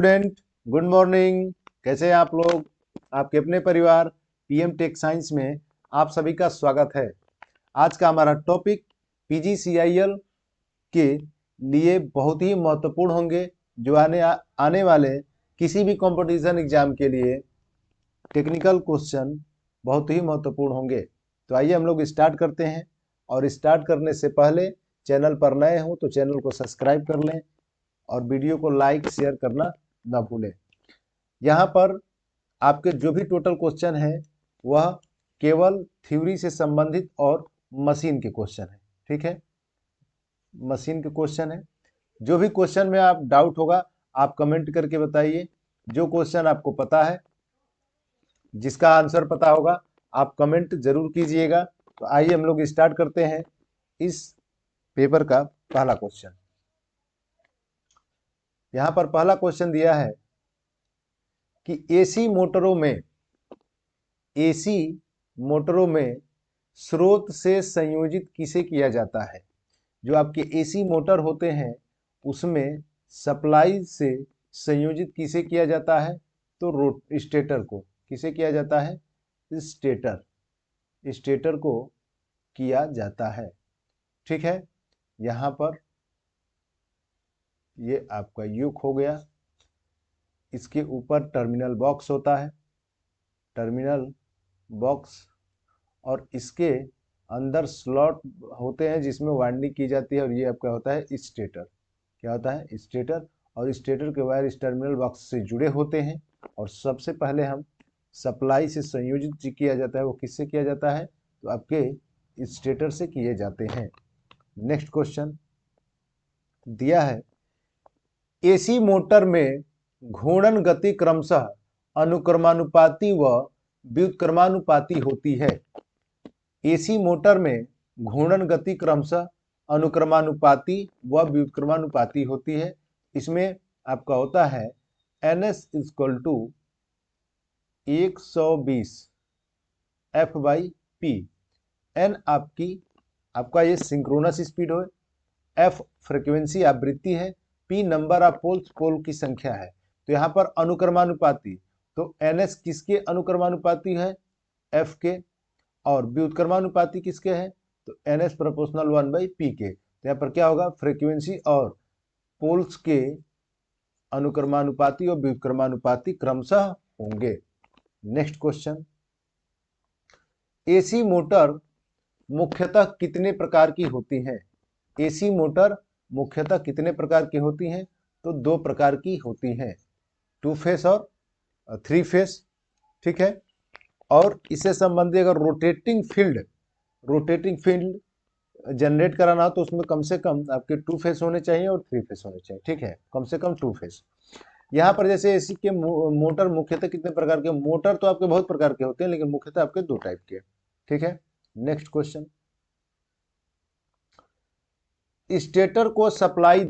Student, good morning. कैसे हैं आप लोग? आपके अपने परिवार पीएम टेक साइंस में आप सभी का स्वागत है। आज का हमारा टॉपिक पीजीसीआईएल के लिए बहुत ही महत्वपूर्ण होंगे, जो आने वाले किसी भी कंपटीशन एग्जाम के लिए टेक्निकल क्वेश्चन बहुत ही महत्वपूर्ण होंगे। तो आइए हम लोग स्टार्ट करते हैं। और स्टार्ट करने से पहले चैनल पर नए हो तो चैनल को सब्सक्राइब कर लें और वीडियो को लाइक शेयर करना ना भूलें। यहाँ पर आपके जो भी टोटल क्वेश्चन है वह केवल थ्योरी से संबंधित और मशीन के क्वेश्चन है। ठीक है, मशीन के क्वेश्चन है। जो भी क्वेश्चन में आप डाउट होगा आप कमेंट करके बताइए। जो क्वेश्चन आपको पता है, जिसका आंसर पता होगा, आप कमेंट जरूर कीजिएगा। तो आइए हम लोग स्टार्ट करते हैं इस पेपर का पहला क्वेश्चन। यहाँ पर पहला क्वेश्चन दिया है कि एसी मोटरों में स्रोत से संयोजित किसे किया जाता है? जो आपके एसी मोटर होते हैं उसमें सप्लाई से संयोजित किसे किया जाता है? तो स्टेटर को। किसे किया जाता है? स्टेटर को किया जाता है। ठीक है, यहाँ पर ये आपका युग हो गया। इसके ऊपर टर्मिनल बॉक्स होता है, टर्मिनल बॉक्स, और इसके अंदर स्लॉट होते हैं जिसमें वाइंडिंग की जाती है, और ये आपका होता है स्टेटर। क्या होता है? स्टेटर। और स्टेटर के वायर इस टर्मिनल बॉक्स से जुड़े होते हैं। और सबसे पहले हम सप्लाई से संयोजित किया जाता है, वो किससे किया जाता है? तो आपके स्टेटर से किए जाते हैं। नेक्स्ट क्वेश्चन दिया है, एसी मोटर में घूर्णन गति क्रमशः अनुक्रमानुपाती व व्युत्क्रमानुपाती होती है। एसी मोटर में घूर्णन गति क्रमशः अनुक्रमानुपाती व व्युत्क्रमानुपाती होती है। इसमें आपका होता है NS equal to 120 F/P। N आपका ये सिंक्रोनस स्पीड हो, F फ्रीक्वेंसी आवृत्ति है, P नंबर ऑफ पोल्स, पोल की संख्या है। तो यहाँ पर अनुक्रमानुपाती, तो NS किसके अनुक्रमानुपाती है? F के। और व्युत्क्रमानुपाती किसके हैं? तो NS प्रोपोर्शनल 1/P के। तो यहाँ पर क्या होगा? फ्रीक्वेंसी और पोल्स के अनुक्रमानुपाती और व्युत्क्रमानुपाती क्रमशः होंगे। नेक्स्ट क्वेश्चन, एसी मोटर मुख्यतः कितने प्रकार की होती हैं? एसी मोटर मुख्यतः कितने प्रकार की होती हैं? तो 2 प्रकार की होती हैं, 2 फेस और 3 फेस। ठीक है, और इससे संबंधित अगर रोटेटिंग फील्ड जनरेट कराना हो तो उसमें कम से कम आपके 2 फेस होने चाहिए और 3 फेस होने चाहिए। ठीक है, कम से कम 2 फेस। यहाँ पर जैसे एसी के मोटर मुख्यतः कितने प्रकार के? मोटर तो आपके बहुत प्रकार के होते हैं, लेकिन मुख्यतः आपके 2 टाइप के। ठीक है, नेक्स्ट क्वेश्चन, स्टेटर को सप्लाई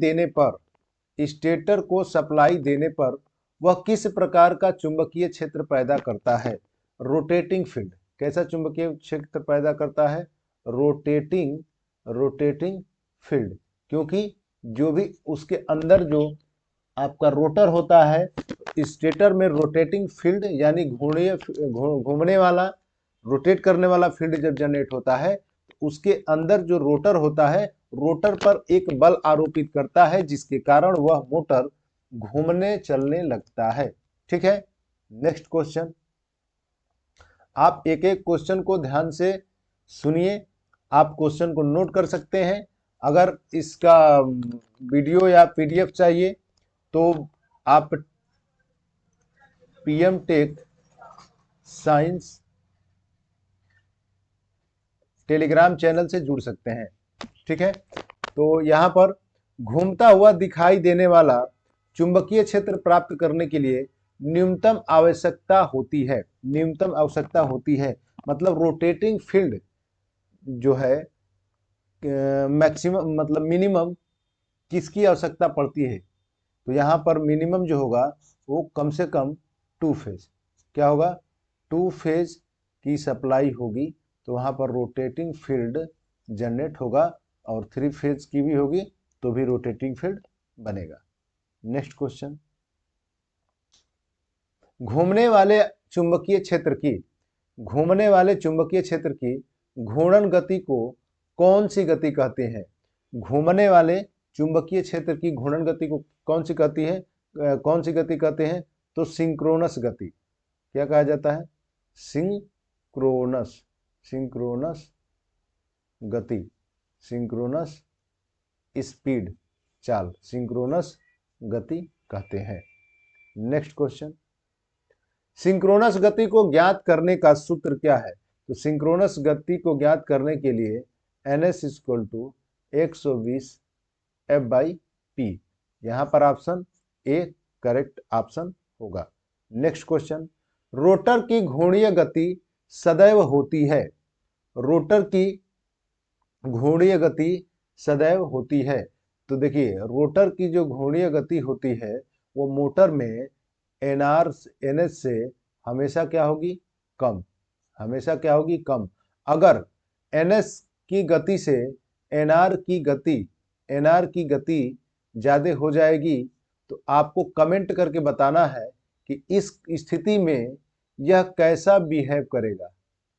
देने पर वह किस प्रकार का चुंबकीय क्षेत्र पैदा करता है? Rotating field. कैसा चुंबकीय क्षेत्र पैदा करता है? Rotating field. क्योंकि जो भी उसके अंदर जो आपका रोटर होता है, स्टेटर में रोटेटिंग फील्ड यानी घूमने वाला, रोटेट करने वाला फील्ड जब जनरेट होता है, उसके अंदर जो रोटर होता है, रोटर पर एक बल आरोपित करता है, जिसके कारण वह मोटर घूमने चलने लगता है। ठीक है, नेक्स्ट क्वेश्चन, आप एक एक क्वेश्चन को ध्यान से सुनिए। आप क्वेश्चन को नोट कर सकते हैं। अगर इसका वीडियो या PDF चाहिए तो आप PM tech science Telegram channel से जुड़ सकते हैं। ठीक है, तो यहाँ पर घूमता हुआ दिखाई देने वाला चुंबकीय क्षेत्र प्राप्त करने के लिए न्यूनतम आवश्यकता होती है। मतलब रोटेटिंग फील्ड जो है मैक्सिमम मतलब मिनिमम किसकी आवश्यकता पड़ती है? तो यहाँ पर मिनिमम जो होगा वो कम से कम 2 फेज। क्या होगा? 2 फेज की सप्लाई होगी, तो वहाँ पर रोटेटिंग फील्ड जनरेट होगा, और 3 फेज की भी होगी तो भी रोटेटिंग फील्ड बनेगा। नेक्स्ट क्वेश्चन, घूमने वाले चुंबकीय क्षेत्र की घूमने वाले चुंबकीय क्षेत्र की घूर्णन गति को कौन सी गति कहते हैं? घूमने वाले चुंबकीय क्षेत्र की घूर्णन गति को कौन सी कहती है कौन सी गति कहते हैं? तो सिंक्रोनस गति। क्या कहा जाता है? सिंक्रोनस सिंक्रोनस गति, सिंक्रोनस स्पीड, चाल, सिंक्रोनस गति कहते हैं। नेक्स्ट क्वेश्चन, सिंक्रोनस गति को ज्ञात करने का सूत्र क्या है? तो सिंक्रोनस गति को ज्ञात करने के लिए ns = 120 F/p। यहां पर ऑप्शन ए करेक्ट ऑप्शन होगा। नेक्स्ट क्वेश्चन, रोटर की घूर्णीय गति सदैव होती है। रोटर की घूर्णीय गति सदैव होती है। तो देखिए, रोटर की जो घूर्णीय गति होती है वो मोटर में ns से हमेशा क्या होगी? कम। हमेशा क्या होगी? कम। अगर ns की गति से nr की गति ज्यादा हो जाएगी तो आपको कमेंट करके बताना है कि इस स्थिति में यह कैसा बिहेव करेगा,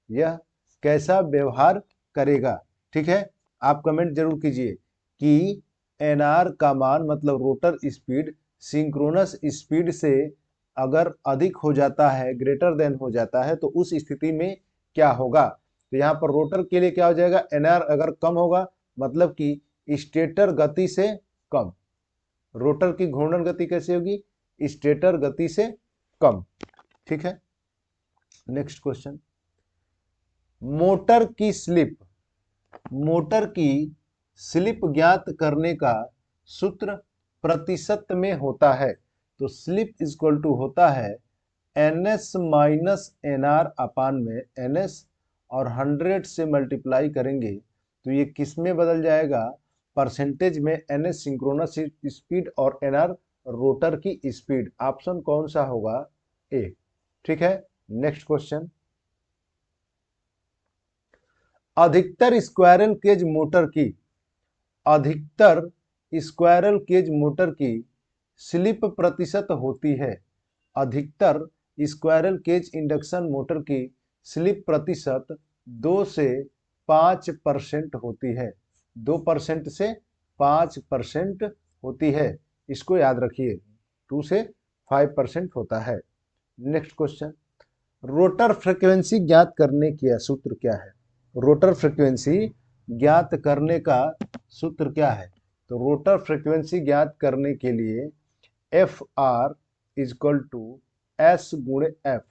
यह कैसा व्यवहार करेगा। ठीक है, आप कमेंट जरूर कीजिए कि nr का मान मतलब रोटर स्पीड सिंक्रोनस स्पीड से अगर अधिक हो जाता है, ग्रेटर देन हो जाता है, तो उस स्थिति में क्या होगा। तो यहाँ पर रोटर के लिए क्या हो जाएगा? nr अगर कम होगा मतलब कि स्टेटर गति से कम। रोटर की घूर्णन गति कैसे होगी? स्टेटर गति से कम। ठीक है, नेक्स्ट क्वेश्चन, मोटर की स्लिप ज्ञात करने का सूत्र प्रतिशत में होता है। तो स्लिप = होता है ns - nr अपान में ns और 100 से मल्टीप्लाई करेंगे तो ये किस में बदल जाएगा? परसेंटेज में। ns सिंक्रोनस स्पीड और nr रोटर की स्पीड। ऑप्शन कौन सा होगा? ए। ठीक है, नेक्स्ट क्वेश्चन, अधिकतर स्क्वायरल केज मोटर की स्लिप प्रतिशत होती है। अधिकतर स्क्वायरल केज इंडक्शन मोटर की स्लिप प्रतिशत 2 से 5% होती है। 2% से 5% होती है, इसको याद रखिए। 2 से 5% होता है। नेक्स्ट क्वेश्चन, रोटर फ्रीक्वेंसी ज्ञात करने का सूत्र क्या है? रोटर फ्रीक्वेंसी ज्ञात करने का सूत्र क्या है? तो रोटर फ्रीक्वेंसी ज्ञात करने के लिए FR = S × F।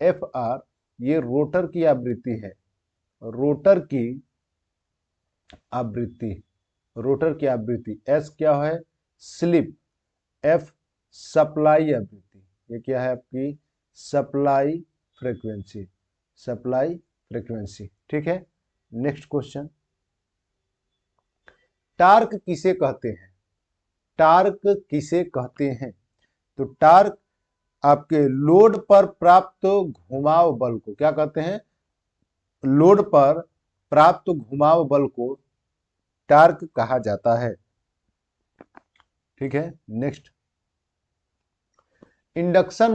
FR ये रोटर की आवृत्ति है। रोटर की आवृत्ति। S क्या है? स्लिप। F सप्लाई आवृत्ति। ये क्या है? आपकी सप्लाई फ्रीक्वेंसी। ठीक है, नेक्स्ट क्वेश्चन, टार्क किसे कहते हैं? तो टार्क आपके लोड पर प्राप्त घुमाव बल को क्या कहते हैं? लोड पर प्राप्त घुमाव बल को टार्क कहा जाता है। ठीक है, नेक्स्ट, इंडक्शन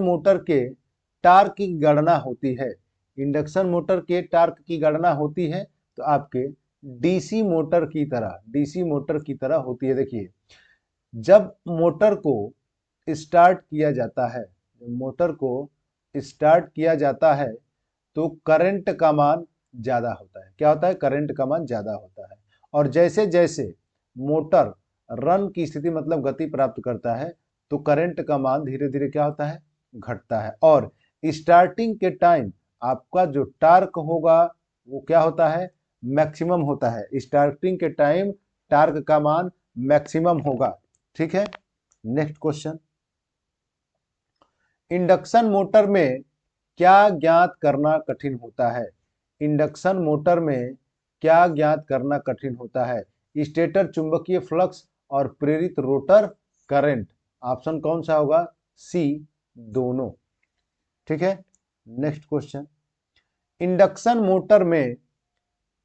मोटर के टार्क की गणना होती है। इंडक्शन मोटर के टार्क की गणना होती है तो आपके डीसी मोटर की तरह होती है। देखिए, जब मोटर को स्टार्ट किया जाता है तो करंट का मान ज्यादा होता है। क्या होता है? करंट का मान ज्यादा होता है। और जैसे जैसे मोटर रन की स्थिति मतलब गति प्राप्त करता है तो करंट का मान धीरे धीरे क्या होता है? घटता है। और स्टार्टिंग के टाइम आपका जो टार्क होगा वो क्या होता है? मैक्सिमम होता है। स्टार्टिंग के टाइम टार्क का मान मैक्सिमम होगा। ठीक है, नेक्स्ट क्वेश्चन, इंडक्शन मोटर में क्या ज्ञात करना कठिन होता है? इंडक्शन मोटर में क्या ज्ञात करना कठिन होता है? स्टेटर चुंबकीय फ्लक्स और प्रेरित रोटर करंट। ऑप्शन कौन सा होगा? सी, दोनों। ठीक है, नेक्स्ट क्वेश्चन, इंडक्शन मोटर में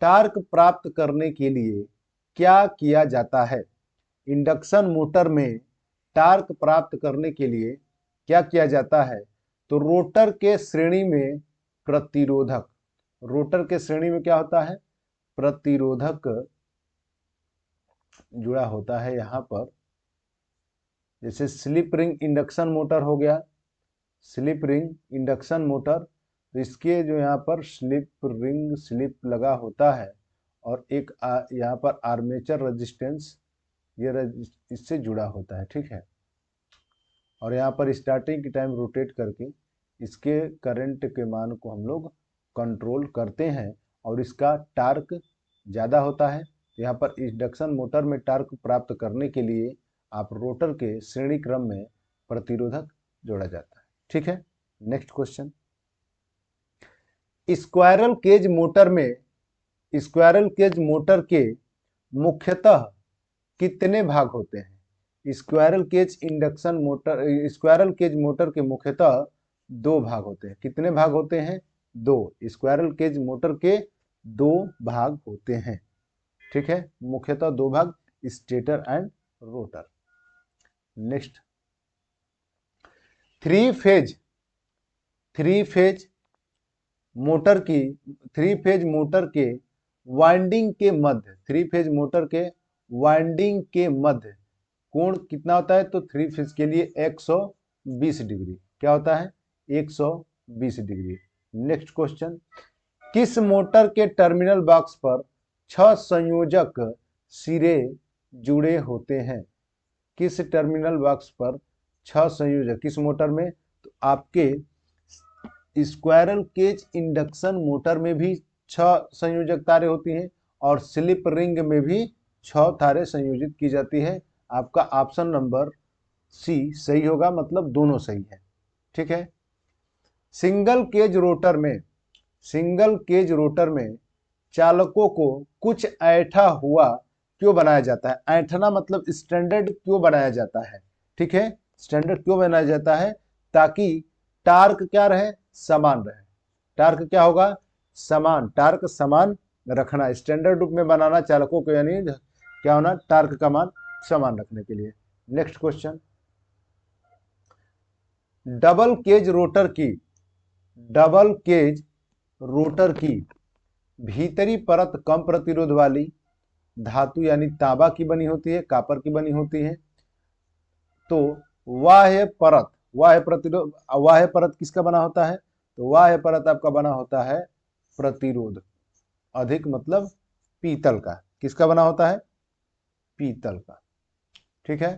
टार्क प्राप्त करने के लिए क्या किया जाता है? इंडक्शन मोटर में टार्क प्राप्त करने के लिए क्या किया जाता है? तो रोटर के श्रेणी में प्रतिरोधक, रोटर के श्रेणी में क्या होता है? प्रतिरोधक जुड़ा होता है यहां पर। जैसे स्लिप रिंग इंडक्शन मोटर हो गया, स्लिप रिंग इंडक्शन मोटर, तो इसके जो यहाँ पर स्लिप रिंग स्लिप लगा होता है और एक यहाँ पर आर्मेचर रेजिस्टेंस ये इससे जुड़ा होता है, ठीक है। और यहाँ पर स्टार्टिंग के टाइम रोटेट करके इसके करंट के मान को हम लोग कंट्रोल करते हैं और इसका टार्क ज़्यादा होता है। यहाँ पर इंडक्शन मोटर में टार्क प्राप्त करने के लिए आप रोटर के श्रेणी क्रम में प्रतिरोधक जोड़ा जाता है, ठीक है। Next question, squirrel cage motor में, स्क्वायरल केज मोटर के मुख्यतः कितने भाग होते हैं? Squirrel cage induction motor, squirrel cage motor के मुख्यतः 2 भाग होते हैं। कितने भाग होते हैं? 2। स्क्वायरल केज मोटर के 2 भाग होते हैं, ठीक है। मुख्यतः 2 भाग, stator and rotor. Next, three phase motor की, थ्री फेज मोटर के वाइंडिंग के मध्य, थ्री फेज मोटर के वाइंडिंग के मध्य कोण कितना होता है? तो थ्री फेज के लिए 120 डिग्री। क्या होता है? 120 डिग्री। नेक्स्ट क्वेश्चन, किस मोटर के टर्मिनल बॉक्स पर 6 संयोजक सिरे जुड़े होते हैं? किस टर्मिनल बॉक्स पर 6 संयोजक, किस मोटर में? तो आपके स्क्वायरल केज इंडक्शन मोटर में भी 6 संयोजक तारें होती हैं और स्लिप रिंग में भी 6 तारें संयोजित की जाती है। आपका ऑप्शन नंबर सी सही होगा, मतलब दोनों सही है, ठीक है। सिंगल केज रोटर में, सिंगल केज रोटर में चालकों को कुछ ऐंठा हुआ क्यों बनाया जाता है? ऐंठना मतलब स्टैंडर्ड क्यों बनाया जाता है, ठीक है। स्टैंडर्ड क्यों बनाया जाता है? ताकि टार्क क्या रहे? समान रहे। टार्क क्या होगा? समान, टार्क समान रखना, स्टैंडर्ड रूप में बनाना चालकों को, यानी क्या होना? टार्क का मान समान रखने के लिए। Next question, double cage rotor की, डबल केज रोटर की भीतरी परत कम प्रतिरोध वाली धातु यानी तांबा की बनी होती है, कॉपर की बनी होती है। तो बाह्य परत, बाह्य प्रतिरोध, बाह्य परत किसका बना होता है? तो बाह्य परत आपका बना होता है प्रतिरोध अधिक, मतलब पीतल का। किसका बना होता है? पीतल का, ठीक है,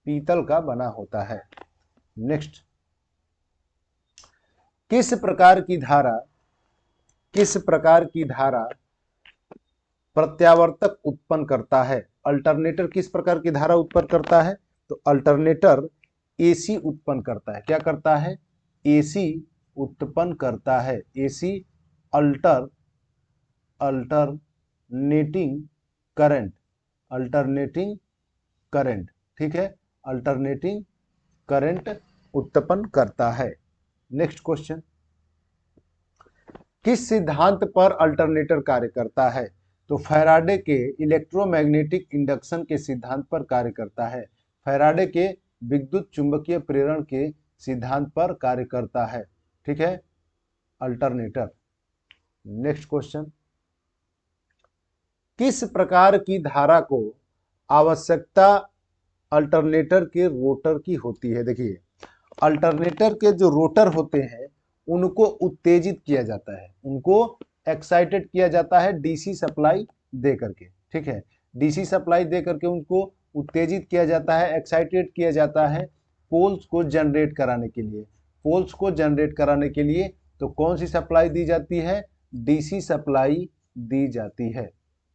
पीतल का बना होता है। नेक्स्ट, किस प्रकार की धारा, किस प्रकार की धारा प्रत्यावर्तक उत्पन्न करता है? अल्टरनेटर किस प्रकार की धारा उत्पन्न करता है? तो अल्टरनेटर एसी उत्पन्न करता है। क्या करता है? एसी उत्पन्न करता है। AC alternating current, alternating current, ठीक है, अल्टरनेटिंग करंट उत्पन्न करता है। नेक्स्ट क्वेश्चन, किस सिद्धांत पर अल्टरनेटर कार्य करता है? तो फैराडे के इलेक्ट्रोमैग्नेटिक इंडक्शन के सिद्धांत पर कार्य करता है। फैराडे के विद्युत चुंबकीय प्रेरण के सिद्धांत पर कार्य करता है, ठीक है, अल्टरनेटर। नेक्स्ट क्वेश्चन, किस प्रकार की धारा को आवश्यकता अल्टरनेटर के रोटर की होती है? देखिए, अल्टरनेटर के जो रोटर होते हैं उनको उत्तेजित किया जाता है, उनको एक्साइटेड किया जाता है डीसी सप्लाई दे करके, ठीक है, डीसी सप्लाई दे करके उनको उत्तेजित किया जाता है, एक्साइटेड किया जाता है पोल्स को जनरेट कराने के लिए। पोल्स को जनरेट कराने के लिए तो कौन सी सप्लाई दी जाती है? डीसी सप्लाई दी जाती है,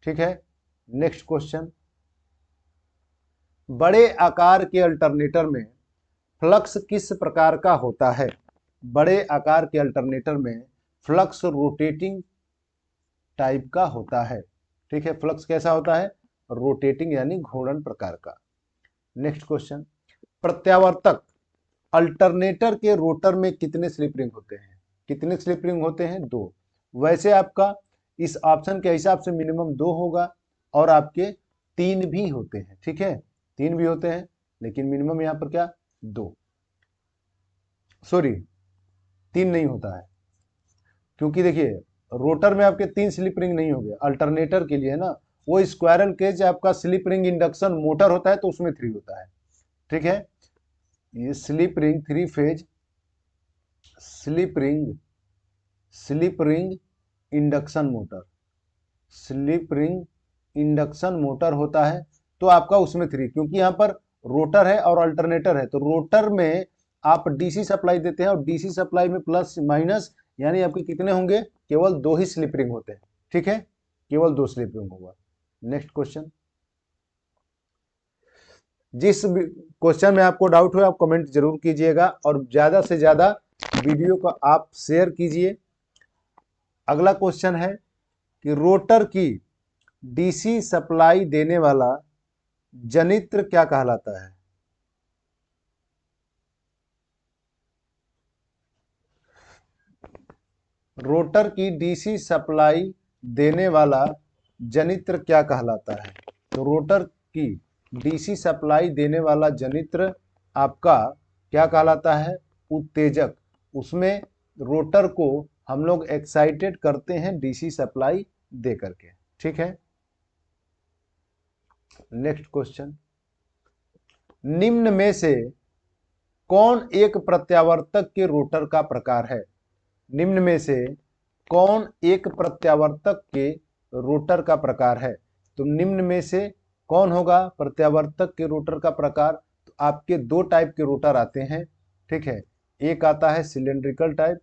ठीक है। नेक्स्ट क्वेश्चन, बड़े आकार के अल्टरनेटर में फ्लक्स किस प्रकार का होता है? बड़े आकार के अल्टरनेटर में फ्लक्स रोटेटिंग टाइप का होता है, ठीक है, फ्लक्स कैसा होता है? रोटेटिंग यानी घूर्णन प्रकार का। नेक्स्ट क्वेश्चन, प्रत्यावर्तक अल्टरनेटर के रोटर में कितने स्लिप रिंग होते हैं? कितने स्लिप रिंग होते हैं? 2। वैसे आपका इस ऑप्शन के हिसाब से मिनिमम 2 होगा और आपके 3 भी होते हैं, ठीक है, 3 भी होते हैं, लेकिन मिनिमम यहाँ पर क्या? 2। सॉरी 3 नहीं होता है, क्योंकि देखिए रोटर में आपके 3 स्लिप रिंग नहीं होंगे, अल्टरनेटर के लिए ना वो स्क्वायरल केज आपका स्लिप रिंग इंडक्शन मोटर होता है तो उसमें 3 होता है। ठीक है, ये slip ring 3 phase slip ring induction motor, slip ring induction motor होता है तो आपका उसमें 3, क्योंकि यहाँ पर रोटर है और अल्टरनेटर है, तो रोटर में आप डीसी सप्लाई देते हैं और डीसी सप्लाई में प्लस माइनस यानी आपके कितने होंगे, केवल 2 ही स्लिप रिंग होते हैं। ठीक है, केवल 2 स्लिप रिंग होगा। नेक्स्ट क्वेश्चन, जिस क्वेश्चन में आपको डाउट हो आप कमेंट जरूर कीजिएगा और ज्यादा से ज्यादा वीडियो को आप शेयर कीजिए। अगला क्वेश्चन है कि रोटर की डीसी सप्लाई देने वाला जनित्र क्या कहलाता है। रोटर की डीसी सप्लाई देने वाला जनित्र क्या कहलाता है। तो रोटर की डीसी सप्लाई देने वाला जनित्र आपका क्या कहलाता है, उत्तेजक। उसमें रोटर को हम लोग एक्साइटेड करते हैं डीसी सप्लाई दे करके। ठीक है, नेक्स्ट क्वेश्चन, निम्न में से कौन एक प्रत्यावर्तक के रोटर का प्रकार है। निम्न में से कौन एक प्रत्यावर्तक के रोटर का प्रकार है। तो निम्न में से कौन होगा प्रत्यावर्तक के रोटर का प्रकार। तो आपके 2 टाइप के रोटर आते हैं। ठीक है, एक आता है सिलेंड्रिकल टाइप,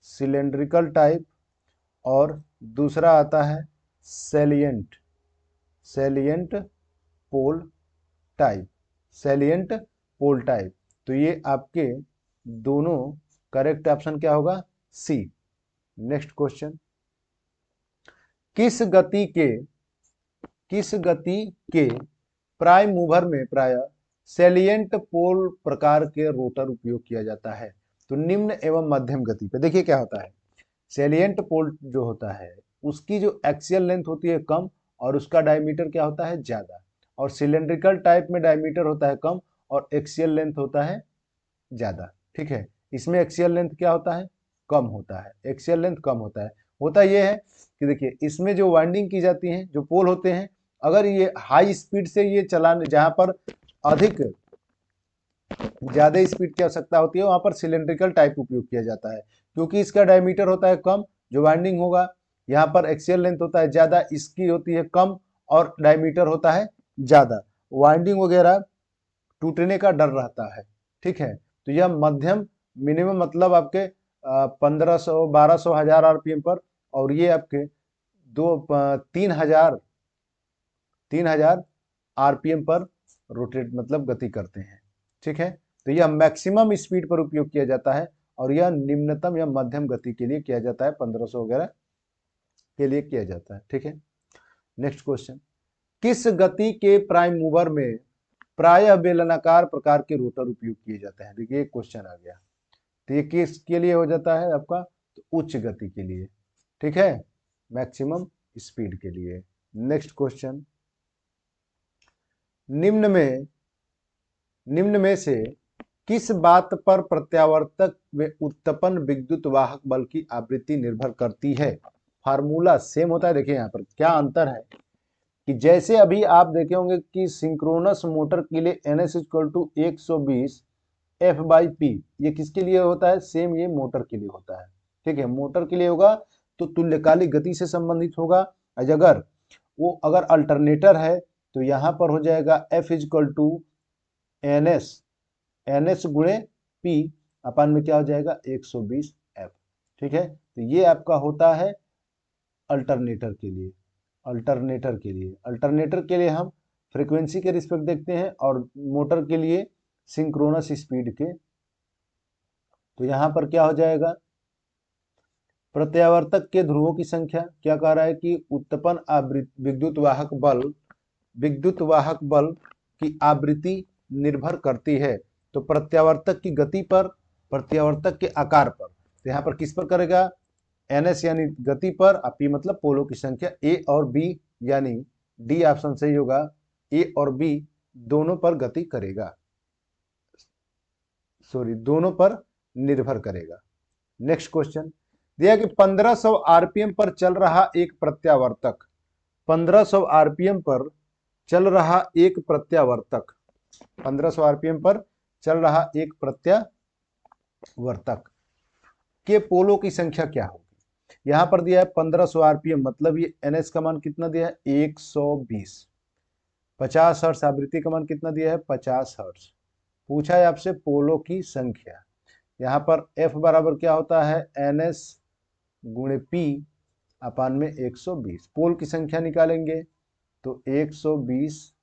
सिलेंड्रिकल टाइप, और दूसरा आता है सैलिएंट पोल टाइप, सैलिएंट पोल टाइप। तो ये आपके दोनों करेक्ट ऑप्शन क्या होगा, सी। नेक्स्ट क्वेश्चन, किस गति के प्राइम मूवर में प्राय सैलिएंट पोल प्रकार के रोटर उपयोग किया जाता है। तो निम्न एवं मध्यम गति पे देखिए क्या होता है, सैलिएंट पोल जो होता है उसकी जो एक्सियल लेंथ होती है कम और उसका डायमीटर क्या होता है ज्यादा, और सिलेंड्रिकल टाइप में डायमीटर होता है कम और एक्सियल लेंथ होता है ज्यादा। ठीक है, इसमें एक्सियल लेंथ क्या होता है, कम होता है, एक्सियल लेंथ कम होता है। होता यह है कि देखिए इसमें जो वाइंडिंग की जाती है, जो पोल होते हैं, अगर ये हाई स्पीड से ये चलाने, जहां पर अधिक ज्यादा स्पीड की आवश्यकता होती है वहां पर सिलेंड्रिकल टाइप उपयोग किया जाता है, क्योंकि इसका डायमीटर होता है कम, जो वाइंडिंग होगा यहाँ पर एक्सियल लेंथ होता है ज्यादा, इसकी होती है कम और डायमीटर होता है ज्यादा, वाइंडिंग वगैरह टूटने का डर रहता है। ठीक है, तो यह मध्यम मिनिमम मतलब आपके 1500 1200 1000 आरपीएम पर, और ये आपके 3000 आरपीएम पर रोटेट मतलब गति करते हैं। ठीक है, तो यह मैक्सिमम स्पीड पर उपयोग किया जाता है और यह निम्नतम या मध्यम गति के लिए किया जाता है, 1500 वगैरह के लिए किया जाता है। ठीक है, नेक्स्ट क्वेश्चन, किस गति के प्राइम मूवर में प्रायः बेलनाकार प्रकार के रोटर उपयोग किए जाते हैं। देखिए एक क्वेश्चन आ गया, तो ये किसके लिए हो जाता है आपका, तो उच्च गति के लिए। ठीक है, मैक्सिमम स्पीड के लिए। नेक्स्ट क्वेश्चन, निम्न में से किस बात पर प्रत्यावर्तक में उत्पन्न विद्युत वाहक बल की आवृत्ति निर्भर करती है। फार्मूला सेम होता है। देखिए यहाँ पर क्या अंतर है कि जैसे अभी आप देखे होंगे कि सिंक्रोनस मोटर के लिए NS = 120 F/P, ये किसके लिए होता है, सेम ये मोटर के लिए होता है। ठीक है, मोटर के लिए होगा तो तुल्यकालिक गति से संबंधित होगा। अगर अल्टरनेटर है तो यहाँ पर हो जाएगा F = NS गुणे P अपन में क्या हो जाएगा 120 F। ठीक है, तो ये आपका होता है अल्टरनेटर के लिए हम फ्रीक्वेंसी के रिस्पेक्ट देखते हैं और मोटर के लिए सिंक्रोनस स्पीड के। तो यहां पर क्या हो जाएगा, प्रत्यावर्तक के ध्रुवों की संख्या, क्या कह रहा है कि उत्पन्न विद्युत वाहक बल की आवृत्ति निर्भर करती है। तो प्रत्यावर्तक की गति पर, प्रत्यावर्तक के आकार पर, तो यहाँ पर किस पर करेगा, NS यानी गति पर, P मतलब पोलों की संख्या, A और B यानी डी ऑप्शन सही होगा, A और B दोनों पर गति करेगा। दोनों पर निर्भर करेगा। नेक्स्ट क्वेश्चन दिया कि 1500 आरपीएम पर चल रहा एक प्रत्यावर्तक, 1500 आरपीएम पर चल रहा एक प्रत्यावर्तक, 1500 आरपीएम पर चल रहा एक प्रत्यावर्तक के पोलों की संख्या क्या होगी। यहां पर दिया है 1500 आरपीएम, मतलब ये एनएस का मान कितना दिया है 120, 50 हर्ट्ज आवृत्ति का मान कितना दिया है 50 हर्ट्ज। पूछा है आपसे पोलों की संख्या। यहाँ पर F बराबर क्या होता है NS गुणे P अपान में 120। पोल की संख्या निकालेंगे तो 120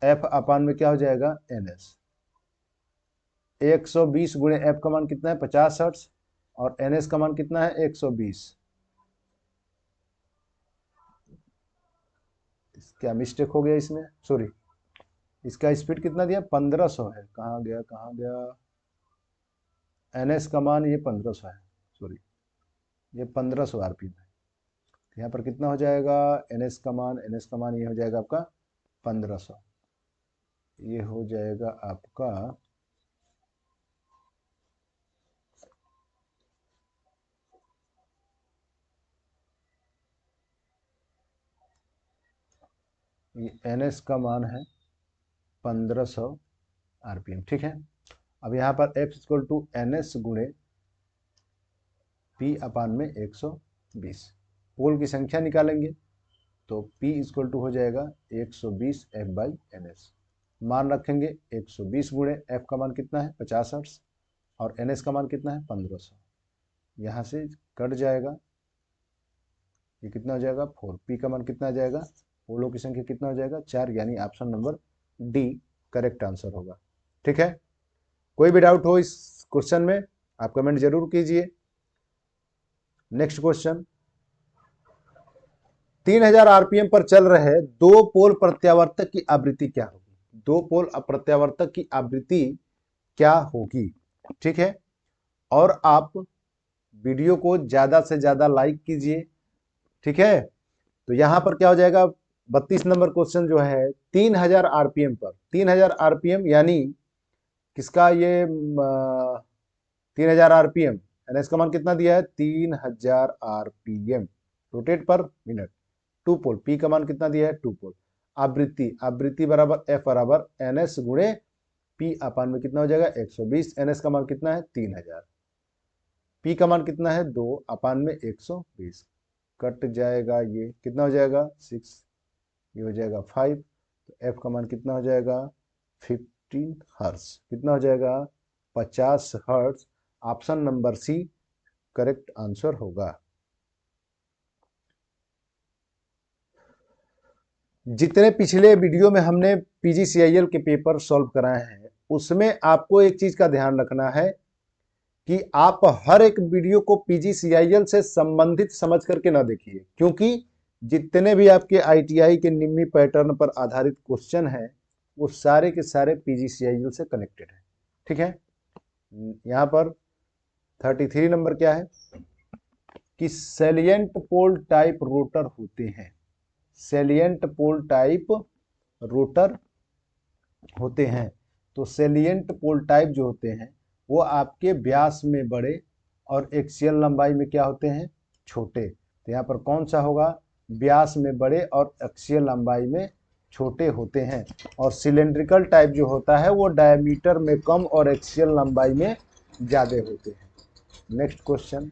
F अपान में क्या हो जाएगा NS। 120 गुणे F का मान कितना है 50 हर्ट्ज और NS का मान कितना है 120। क्या मिस्टेक हो गया इसमें, सॉरी, इसका स्पीड कितना दिया 1500 है, कहाँ गया NS का मान ये 1500 है, सॉरी ये 1500 आरपीएम है। यहाँ पर कितना हो जाएगा NS का मान ये हो जाएगा आपका 1500, ये हो जाएगा आपका ये NS का मान है 1500 आरपीएम। ठीक है, अब यहाँ पर F इक्वल टू NS गुणे P अपान में 120। पोल की संख्या निकालेंगे तो P इक्वल टू हो जाएगा 120 F बाई NS। मान रखेंगे 120 गुणे F का मान कितना है 50 हर्ट्ज और NS का मान कितना है 1500। यहाँ से कट जाएगा, ये कितना हो जाएगा 4। P का मान कितना आ जाएगा, पोलों की संख्या कितना हो जाएगा 4, यानी option number D correct answer होगा। ठीक है, कोई भी डाउट हो इस क्वेश्चन में आप कमेंट जरूर कीजिए। नेक्स्ट क्वेश्चन 3000 आरपीएम पर चल रहे दो पोल प्रत्यावर्तक की आवृत्ति क्या होगी। दो पोल प्रत्यावर्तक की आवृत्ति क्या होगी। ठीक है, और आप वीडियो को ज्यादा से ज्यादा लाइक कीजिए। ठीक है, तो यहां पर क्या हो जाएगा 32 नंबर क्वेश्चन जो है 3000 आरपीएम पर, 3000 आरपीएम यानी किसका ये 3000 आरपीएम, यानी इसका मान कितना दिया है 3000 RPM rotate per minute. Two pole P का मान कितना दिया है 2 पोल। आवृत्ति बराबर F बराबर NS गुणे P अपान में कितना हो जाएगा 120। NS का मान कितना है 3000, P का मान कितना है 2 अपान में 120। कट जाएगा, ये कितना हो जाएगा 6, ये हो जाएगा 5, तो F का मान कितना हो जाएगा 15 हर्ट्ज। कितना हो जाएगा 50 hertz. Option number C correct answer होगा। जितने पिछले वीडियो में हमने PGCIL के पेपर सॉल्व कराए हैं उसमें आपको एक चीज का ध्यान रखना है कि आप हर एक वीडियो को PGCIL से संबंधित समझ करके ना देखिए, क्योंकि जितने भी आपके ITI के निम्मी पैटर्न पर आधारित क्वेश्चन हैं वो सारे के सारे PGCIL से कनेक्टेड है। ठीक है, यहाँ पर 33 नंबर क्या है कि सैलिएंट पोल टाइप रोटर होते हैं। सैलिएंट पोल टाइप रोटर होते हैं, तो सैलिएंट पोल टाइप जो होते हैं वो आपके व्यास में बड़े और एक्सियल लंबाई में क्या होते हैं छोटे। तो यहाँ पर कौन सा होगा, व्यास में बड़े और एक्सियल लंबाई में छोटे होते हैं। और सिलेंड्रिकल टाइप जो होता है वो डायमीटर में कम और एक्सियल लंबाई में ज़्यादा होते हैं। नेक्स्ट क्वेश्चन,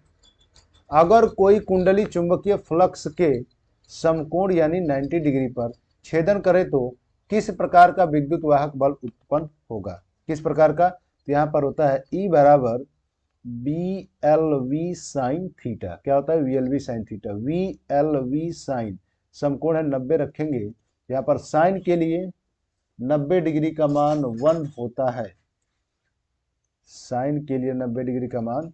अगर कोई कुंडली चुंबकीय फ्लक्स के समकोण यानी 90 डिग्री पर छेदन करे तो किस प्रकार का विद्युत वाहक बल उत्पन्न होगा। किस प्रकार का, तो यहाँ पर होता है E बराबर VLV साइन थीटा। क्या होता है VLV sine theta, VLV sine समकोण है 90 रखेंगे, यहाँ पर साइन के लिए 90 डिग्री का मान 1 होता है। साइन के लिए 90 डिग्री का मान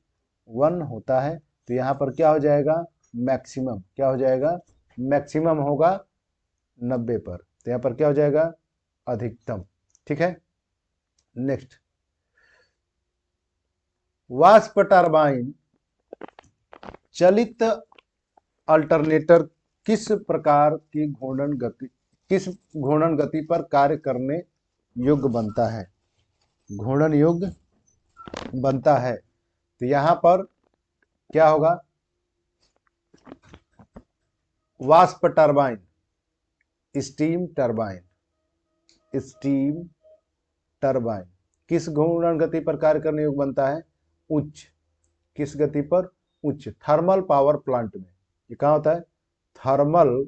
1 होता है, तो यहाँ पर क्या हो जाएगा मैक्सिमम, क्या हो जाएगा मैक्सिमम होगा 90 पर, तो यहाँ पर क्या हो जाएगा अधिकतम। ठीक है, नेक्स्ट, वाष्प टरबाइन चलित अल्टरनेटर किस प्रकार की घूर्णन गति पर कार्य करने योग्य बनता है। घूर्णन योग्य बनता है। तो यहां पर क्या होगा, वाष्प turbine, steam turbine, steam turbine किस घूर्णन गति पर कार्य करने योग्य बनता है, उच्च, किस गति पर, उच्च, थर्मल पावर प्लांट में। ये कहां होता है, thermal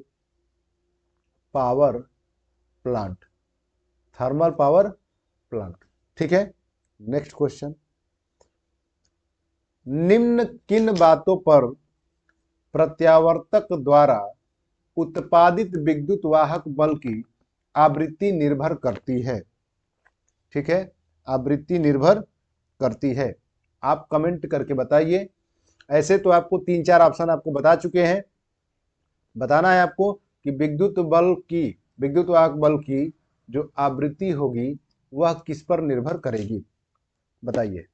power plant, thermal power plant. ठीक है, नेक्स्ट क्वेश्चन, निम्न किन बातों पर प्रत्यावर्तक द्वारा उत्पादित विद्युत वाहक बल की आवृत्ति निर्भर करती है। ठीक है, आवृत्ति निर्भर करती है। आप कमेंट करके बताइए। ऐसे तो आपको 3-4 ऑप्शन आपको बता चुके हैं। बताना है आपको कि विद्युत वाहक बल की जो आवृत्ति होगी वह किस पर निर्भर करेगी, बताइए।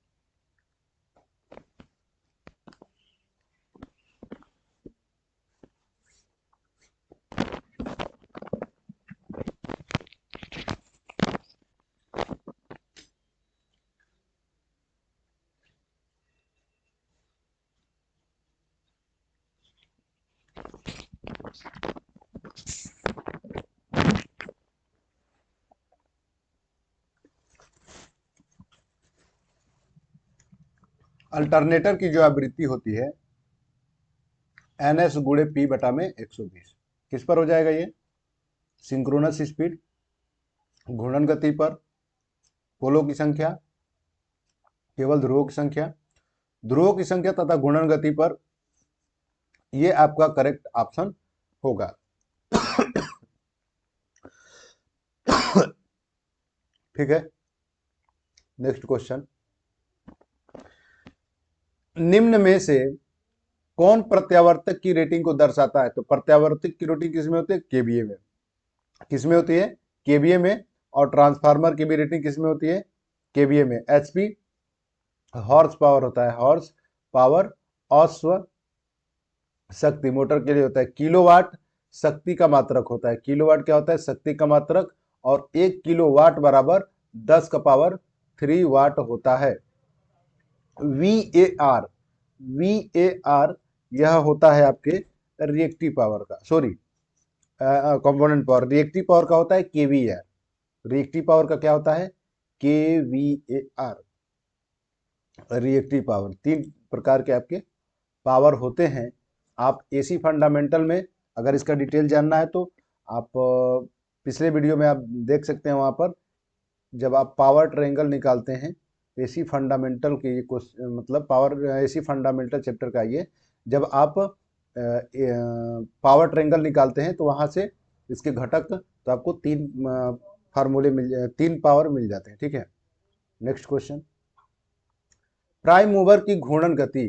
अल्टरनेटर की जो आवृत्ति होती है NS गुणे P बटा में 120, किस पर हो जाएगा ये, सिंक्रोनस स्पीड, घूर्णन गति पर, पोलों की संख्या, केवल ध्रुवों की संख्या, ध्रुवों की संख्या तथा घूर्णन गति पर। ये आपका करेक्ट ऑप्शन होगा। ठीक है, नेक्स्ट क्वेश्चन, निम्न में से कौन प्रत्यावर्तक की रेटिंग को दर्शाता है। तो प्रत्यावर्तक की रेटिंग किसमें होती है, केवीए में। किसमें होती है, केवीए में। और ट्रांसफार्मर की भी रेटिंग किसमें होती है, केवीए में। एचपी हॉर्स पावर होता है, हॉर्स पावर। अश्व शक्ति मोटर के लिए होता है। किलोवाट शक्ति का मात्रक होता है। किलोवाट क्या होता है, शक्ति का मात्रक। और 1 किलोवाट बराबर 10 का पावर 3 वाट होता है। VAR, VAR यह होता है आपके रिएक्टिव पावर का, sorry component power. Reactive power का होता है KVAR। रिएक्टिव पावर का क्या होता है, KVAR। रिएक्टिव पावर 3 प्रकार के आपके पावर होते हैं। आप एसी फंडामेंटल में अगर इसका डिटेल जानना है तो आप पिछले वीडियो में आप देख सकते हैं। वहाँ पर जब आप पावर ट्रायंगल निकालते हैं, एसी फंडामेंटल के ये मतलब पावर एसी फंडामेंटल चैप्टर का ये, जब आप पावर ट्रायंगल निकालते हैं तो वहाँ से इसके घटक, तो आपको 3 फार्मूले 3 पावर मिल जाते हैं। ठीक है, नेक्स्ट क्वेश्चन, प्राइम मूवर की घूर्णन गति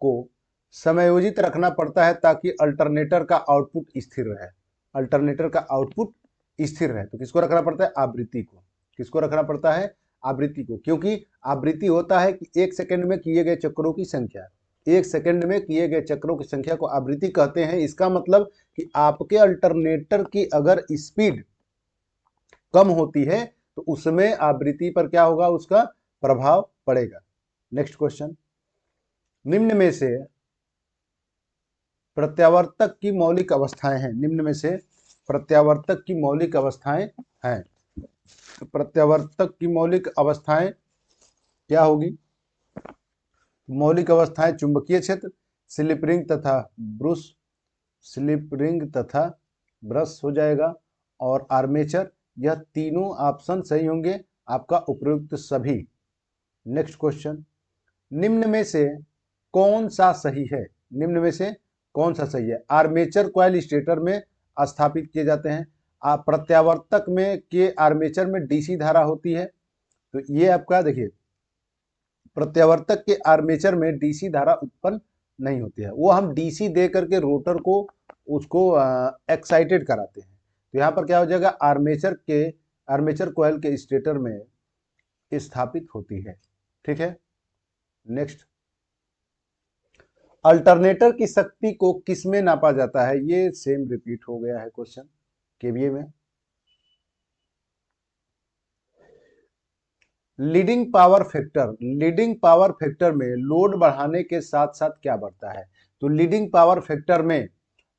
को समायोजित रखना पड़ता है ताकि अल्टरनेटर का आउटपुट स्थिर रहे। अल्टरनेटर का आउटपुट स्थिर रहे तो किसको रखना पड़ता है, आवृत्ति को। किसको रखना पड़ता है, आवृत्ति को। क्योंकि आवृत्ति होता है कि 1 सेकंड में किए गए चक्रों की संख्या। 1 सेकंड में किए गए चक्रों की संख्या को आवृत्ति कहते हैं। इसका मतलब कि आपके अल्टरनेटर की अगर स्पीड कम होती है तो उसमें आवृत्ति पर क्या होगा, उसका प्रभाव पड़ेगा। नेक्स्ट क्वेश्चन, निम्न में से प्रत्यावर्तक की मौलिक अवस्थाएं हैं। निम्न में से प्रत्यावर्तक की मौलिक अवस्थाएं हैं। प्रत्यावर्तक की मौलिक अवस्थाएं क्या होगी, मौलिक अवस्थाएं चुंबकीय क्षेत्र, स्लिप रिंग तथा ब्रश, स्लिप रिंग तथा ब्रश हो जाएगा, और आर्मेचर। यह तीनों ऑप्शन सही होंगे, आपका उपयुक्त सभी। नेक्स्ट क्वेश्चन, निम्न में से कौन सा सही है। निम्न में से कौन सा सही है, आर्मेचर कॉइल स्टेटर में स्थापित किए जाते हैं। प्रत्यावर्तक में के आर्मेचर में डीसी धारा होती है। तो ये आपका देखिए, प्रत्यावर्तक के आर्मेचर में डीसी धारा उत्पन्न नहीं होती है, वो हम डीसी दे करके रोटर को उसको एक्साइटेड कराते हैं। तो यहाँ पर क्या हो जाएगा, आर्मेचर कॉइल के स्टेटर में स्थापित होती है। ठीक है, नेक्स्ट, अल्टरनेटर की शक्ति को किसमें नापा जाता है। ये सेम रिपीट हो गया है क्वेश्चन केवीए में। Leading power factor, leading power factor में लोड बढ़ाने के साथ साथ क्या बढ़ता है? तो लीडिंग पावर फैक्टर में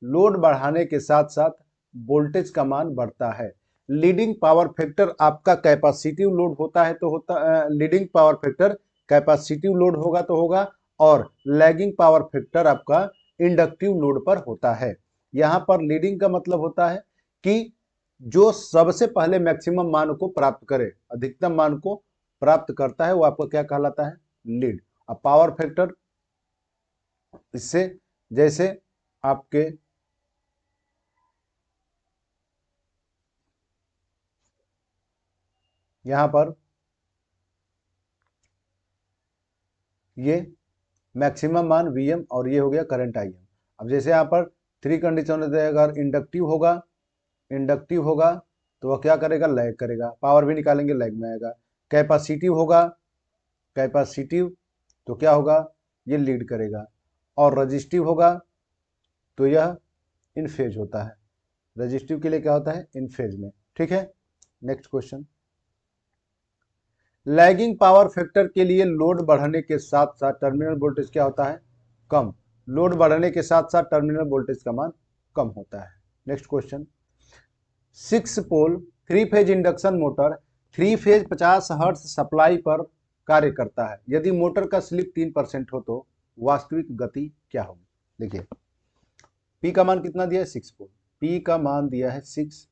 लोड बढ़ाने के साथ साथ वोल्टेज का मान बढ़ता है। लीडिंग पावर फैक्टर आपका कैपेसिटिव लोड होता है तो होता, leading power factor capacitive load होगा तो होगा, और लैगिंग पावर फैक्टर आपका इंडक्टिव लोड पर होता है। यहाँ पर लीडिंग का मतलब होता है कि जो सबसे पहले मैक्सिमम मान को प्राप्त करे, अधिकतम मान को प्राप्त करता है, वो आपको क्या कहलाता है? लीड। अब पावर फैक्टर, इससे जैसे आपके यहां पर ये मैक्सिमम मान Vm और ये हो गया करंट Im। अब जैसे यहाँ पर थ्री कंडीशन होते हैं, अगर इंडक्टिव होगा तो वह क्या करेगा? लैग करेगा, पावर भी निकालेंगे लैग में आएगा। कैपेसिटिव होगा, कैपेसिटिव तो क्या होगा? ये लीड करेगा। और रजिस्टिव होगा तो यह इन फेज होता है। रजिस्टिव के लिए क्या होता है? इन फेज में। ठीक है, next question. Lagging power factor के लिए लोड बढ़ने के साथ साथ टर्मिनल वोल्टेज क्या होता है? कम। लोड बढ़ने के साथ साथ टर्मिनल वोल्टेज का मान कम होता है। Next question. 6 पोल 3 phase induction motor 3 phase 50 hertz supply पर कार्य करता है। यदि मोटर का स्लिप 3% हो तो वास्तविक गति क्या होगी? देखिए, पी का मान कितना दिया है? 6 पोल। पी का मान दिया है 6,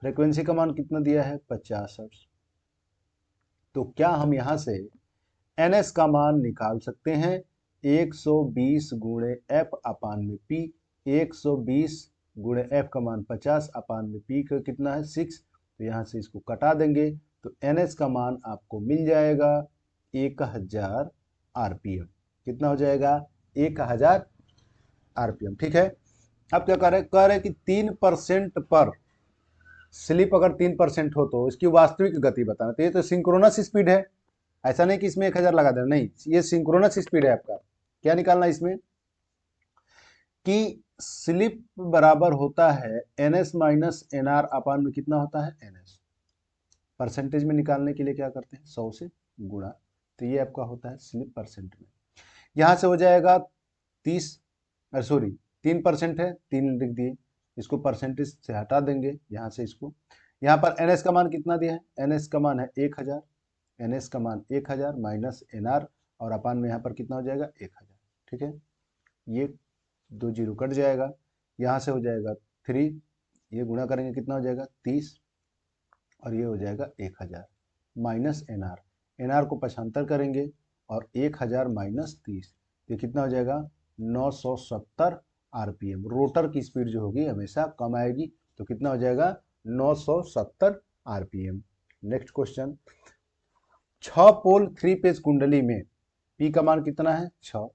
फ्रीक्वेंसी का मान कितना दिया है? 50 हर्ट्ज। तो क्या हम यहां से NS का मान निकाल सकते हैं? 120 गुणे एफ अपान में पी। 120 गुणे एफ का मान 50 अपान में पी का कितना है? 6। तो यहाँ से इसको कटा देंगे तो NS का मान आपको मिल जाएगा 1000 RPM। कितना हो जाएगा? 1000 RPM। ठीक है, अब क्या कह रहे हैं कि 3% पर स्लिप अगर 3% हो तो इसकी वास्तविक गति बताना। तो ये तो सिंक्रोनस स्पीड है, ऐसा नहीं कि इसमें 1000 लगा देना, नहीं, ये सिंक्रोनस स्पीड है आपका। क्या निकालना इसमें कि स्लिप बराबर होता है NS माइनस NR अपान में कितना होता है? NS। परसेंटेज में निकालने के लिए क्या करते हैं? 100 से गुणा। तो ये आपका होता है स्लिप परसेंट में। यहां से हो जाएगा 30, सॉरी 3% है, 3 लिख दिए, इसको परसेंटेज से हटा देंगे यहाँ से इसको। यहाँ पर NS का मान कितना दिया है? NS का मान है 1000, NS का मान 1000 माइनस NR और अपान में यहाँ पर कितना हो जाएगा? 1000। ठीक है, ये 2 जीरो कट जाएगा, यहाँ से हो जाएगा 3, ये गुणा करेंगे कितना हो जाएगा? 30, और ये हो जाएगा 1000 माइनस NR को पक्षांतर करेंगे और 1000 माइनस 30, ये कितना हो जाएगा? 970 RPM। रोटर की स्पीड जो होगी हमेशा कम आएगी, तो कितना हो जाएगा? 970 RPM। Next question. 6 पोल 3 फेज कुंडली में पी का मान कितना है? 6।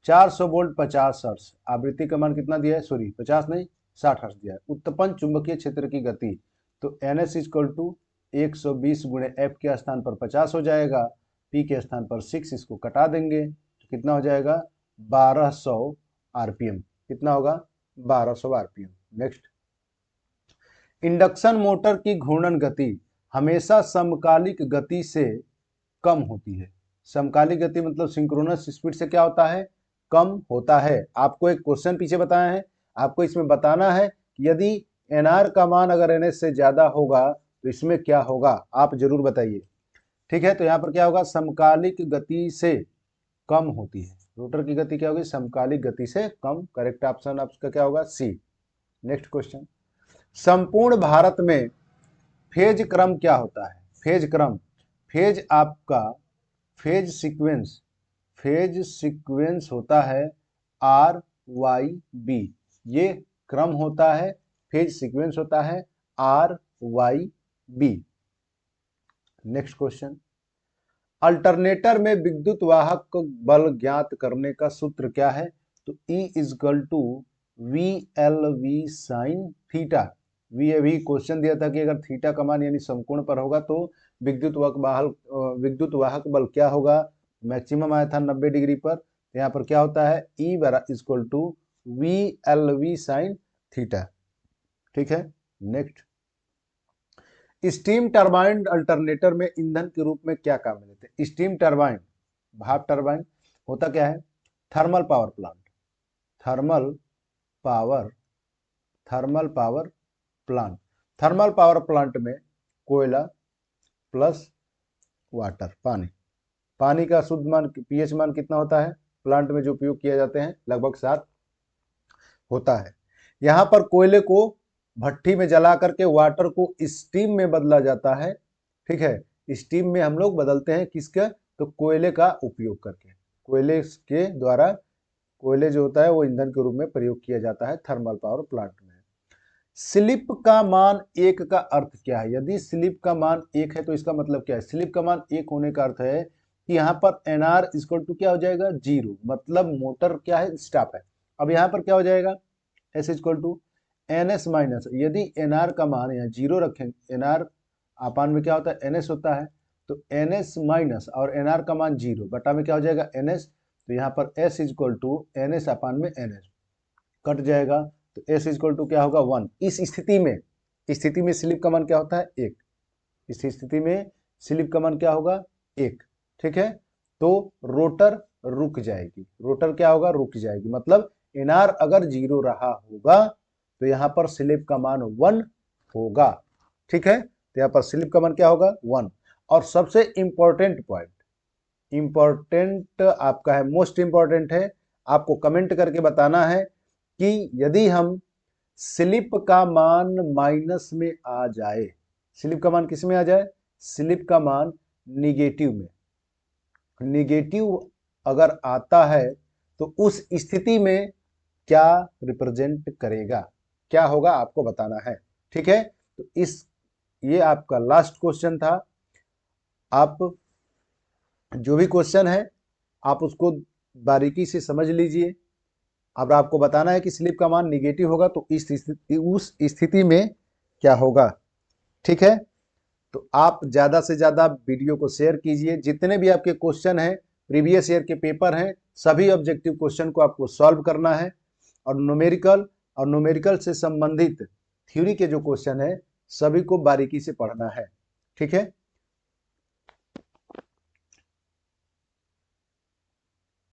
400 वोल्ट 50 हर्ट्ज, आवृत्ति का मान कितना दिया है? सॉरी 50 नहीं, 60 हर्ट्ज दिया है। उत्पन्न चुंबकीय क्षेत्र की गति, तो NS इक्वल टू 120 गुणे एफ के स्थान पर 50 हो जाएगा, पी के स्थान पर 6, इसको कटा देंगे तो कितना हो जाएगा? 1200 RPM। कितना होगा? 1200 RPM। नेक्स्ट। इंडक्शन मोटर की घूर्णन गति हमेशा समकालिक गति से कम होती है। समकालिक गति मतलब सिंक्रोनस स्पीड से क्या होता है? कम होता है। आपको एक क्वेश्चन पीछे बताया है, आपको इसमें बताना है यदि NR का मान अगर NS से ज्यादा होगा तो इसमें क्या होगा, आप जरूर बताइए। ठीक है, तो यहाँ पर क्या होगा? समकालिक गति से कम होती है। रोटर की गति क्या होगी? समकालिक गति से कम। करेक्ट ऑप्शन आपका क्या होगा? सी। Next question. संपूर्ण भारत में फेज क्रम क्या होता है? फेज क्रम, फेज आपका फेज सीक्वेंस होता है RYB। ये क्रम होता है, फेज सीक्वेंस होता है RYB। Next question. अल्टरनेटर में विद्युत वाहक बल ज्ञात करने का सूत्र क्या है? तो E equal to VLV sine theta. अभी क्वेश्चन दिया था कि अगर थीटा का मान यानी समकोण पर होगा तो विद्युत वाहक बल क्या होगा? मैक्सिमम आया था 90 डिग्री पर, यहाँ पर क्या होता है? E equal to VLV sine theta. ठीक है, नेक्स्ट। स्टीम टरबाइन अल्टरनेटर में ईंधन के रूप में क्या काम में लेते हैं? स्टीम टरबाइन, भाप टरबाइन होता क्या है? Thermal power plant, thermal power plant. Thermal power plant में कोयला प्लस वाटर, पानी का शुद्ध मान पीएच मान कितना होता है प्लांट में जो उपयोग किया जाते हैं? लगभग 7 होता है। यहाँ पर कोयले को भट्टी में जला करके वाटर को स्टीम में बदला जाता है। ठीक है, स्टीम में हम लोग बदलते हैं किसका? तो कोयले का उपयोग करके। कोयले के द्वारा कोयले जो होता है वो ईंधन के रूप में प्रयोग किया जाता है थर्मल पावर प्लांट में। स्लिप का मान 1 का अर्थ क्या है? यदि स्लिप का मान 1 है तो इसका मतलब क्या है? स्लिप का मान 1 होने का अर्थ है कि यहाँ पर NR इक्वल टू क्या हो जाएगा? 0, मतलब मोटर क्या है? स्टॉप है। अब यहाँ पर क्या हो जाएगा? S equal to NS minus, यदि NR का मान यहाँ 0 रखेंगे, NR अपान में क्या होता है? NS होता है, तो NS माइनस और NR का मान 0 बटा में क्या हो जाएगा? NS, तो यहाँ पर S इक्वल टू NS अपान में NS कट जाएगा, तो S इक्वल टू क्या होगा? 1। इस स्थिति में स्लिप का मान क्या होता है? 1। इस स्थिति में स्लिप का मान क्या होगा? 1। ठीक है, तो रोटर रुक जाएगी। रोटर क्या होगा? रुक जाएगी, मतलब NR अगर 0 रहा होगा तो यहाँ पर स्लिप का मान 1 होगा। ठीक है, तो यहाँ पर स्लिप का मान क्या होगा? 1। और सबसे इंपॉर्टेंट पॉइंट, इंपॉर्टेंट आपका है, मोस्ट इंपॉर्टेंट है, आपको कमेंट करके बताना है कि यदि हम स्लिप का मान माइनस में आ जाए, स्लिप का मान किस में आ जाए? स्लिप का मान निगेटिव में, निगेटिव अगर आता है तो उस स्थिति में क्या रिप्रेजेंट करेगा, क्या होगा, आपको बताना है। ठीक है, तो ये आपका लास्ट क्वेश्चन था। आप जो भी क्वेश्चन है आप उसको बारीकी से समझ लीजिए। अब आपको बताना है कि स्लिप का मान निगेटिव होगा तो उस स्थिति में क्या होगा। ठीक है, तो आप ज़्यादा से ज़्यादा वीडियो को शेयर कीजिए। जितने भी आपके क्वेश्चन हैं, प्रीवियस ईयर के पेपर हैं, सभी ऑब्जेक्टिव क्वेश्चन को आपको सॉल्व करना है, और न्यूमेरिकल से संबंधित थ्योरी के जो क्वेश्चन है सभी को बारीकी से पढ़ना है। ठीक है।